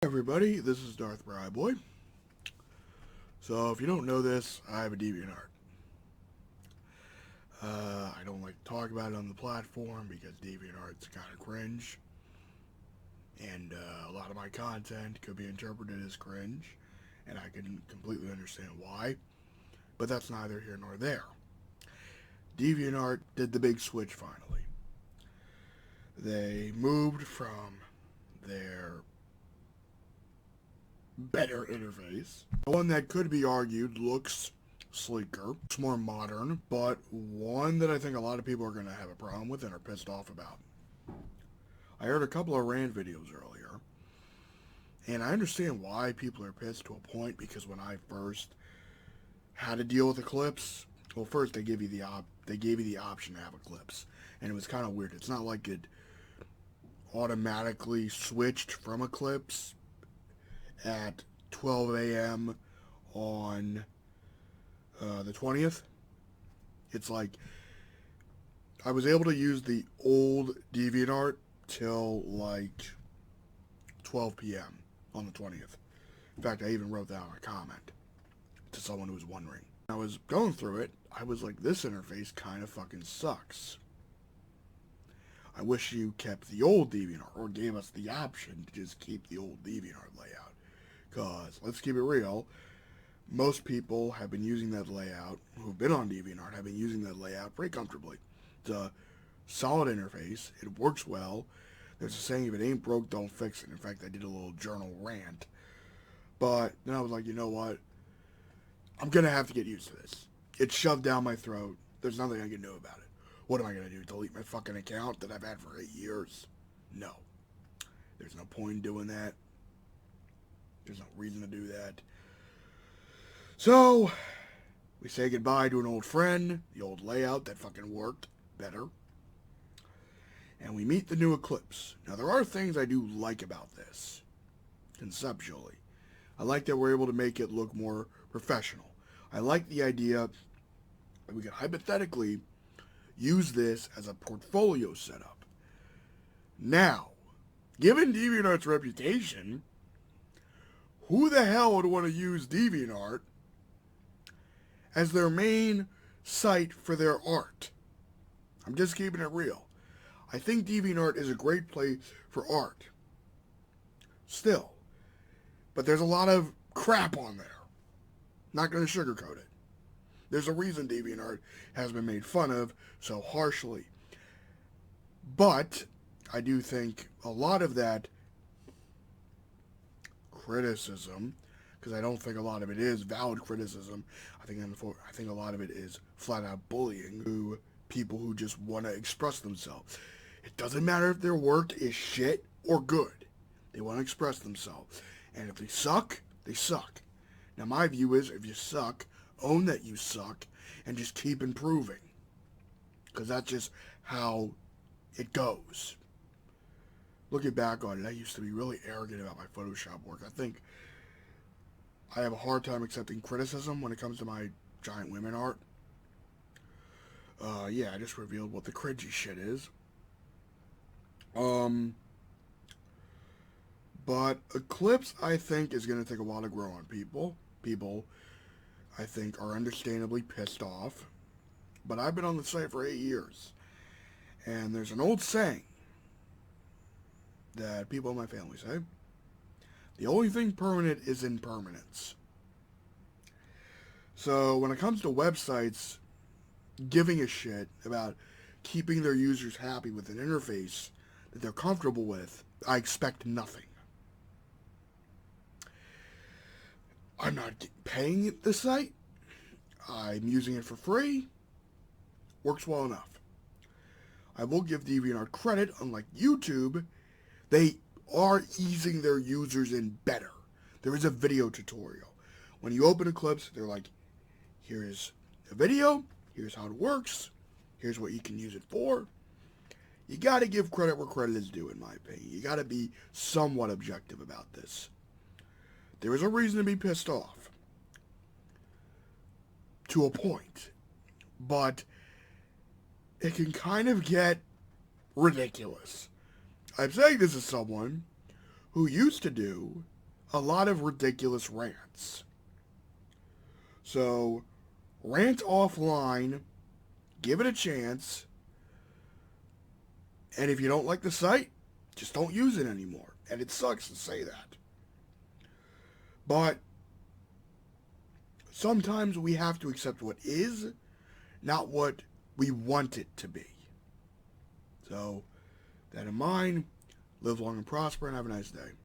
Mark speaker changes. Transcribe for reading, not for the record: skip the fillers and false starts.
Speaker 1: Hey everybody, this is Darth Boy. So if you don't know this, I have a DeviantArt. I don't like to talk about it on the platform because DeviantArt's kind of cringe, and a lot of my content could be interpreted as cringe, and I can completely understand why. But that's neither here nor there. DeviantArt did the big switch finally. They moved from their better interface. One that could be argued looks sleeker, it's more modern, but one that I think a lot of people are going to have a problem with and are pissed off about. I heard a couple of rant videos earlier, and I understand why people are pissed to a point because when I first had to deal with Eclipse, well, first they gave you the option to have Eclipse, and it was kind of weird. It's not like it automatically switched from Eclipse at 12 a.m. on the 20th. It's like I was able to use the old DeviantArt till like 12 p.m. on the 20th. In fact, I even wrote that on a comment to someone who was wondering. I was going through it. I was like, this interface kind of fucking sucks. I wish you kept the old DeviantArt or gave us the option to just keep the old DeviantArt layout. Because, let's keep it real, most people have been using that layout, who've been on DeviantArt, have been using that layout pretty comfortably. It's a solid interface. It works well. There's a saying, if it ain't broke, don't fix it. In fact, I did a little journal rant. But then I was like, you know what? I'm going to have to get used to this. It's shoved down my throat. There's nothing I can do about it. What am I going to do? Delete my fucking account that I've had for 8 years? No. There's no point in doing that. There's no reason to do that. So, we say goodbye to an old friend, the old layout that fucking worked better, and we meet the new Eclipse. Now, there are things I do like about this, conceptually. I like that we're able to make it look more professional. I like the idea that we could hypothetically use this as a portfolio setup. Now, given DeviantArt's reputation, who the hell would want to use DeviantArt as their main site for their art? I'm just keeping it real. I think DeviantArt is a great place for art. Still. But there's a lot of crap on there. Not going to sugarcoat it. There's a reason DeviantArt has been made fun of so harshly. But I do think a lot of that criticism, because I don't think a lot of it is valid criticism. I think a lot of it is flat out bullying to people who just want to express themselves. It doesn't matter if their work is shit or good. They want to express themselves. And if they suck, they suck. Now my view is, if you suck, own that you suck and just keep improving. Because that's just how it goes. Looking back on it, I used to be really arrogant about my Photoshop work. I think I have a hard time accepting criticism when it comes to my giant women art. Yeah, I just revealed what the cringy shit is. But Eclipse, I think, is going to take a while to grow on people. People, I think, are understandably pissed off. But I've been on the site for 8 years. And there's an old saying that people in my family say. The only thing permanent is impermanence. So when it comes to websites giving a shit about keeping their users happy with an interface that they're comfortable with, I expect nothing. I'm not paying the site. I'm using it for free. Works well enough. I will give DeviantArt credit, unlike YouTube, they are easing their users in better. There is a video tutorial. When you open Eclipse, they're like, here's a video, here's how it works, here's what you can use it for. You gotta give credit where credit is due, in my opinion. You gotta be somewhat objective about this. There is a reason to be pissed off. To a point. But it can kind of get ridiculous. I'm saying this as someone who used to do a lot of ridiculous rants. So, rant offline, give it a chance, and if you don't like the site, just don't use it anymore. And it sucks to say that. But sometimes we have to accept what is, not what we want it to be. So, that in mind, live long and prosper and have a nice day.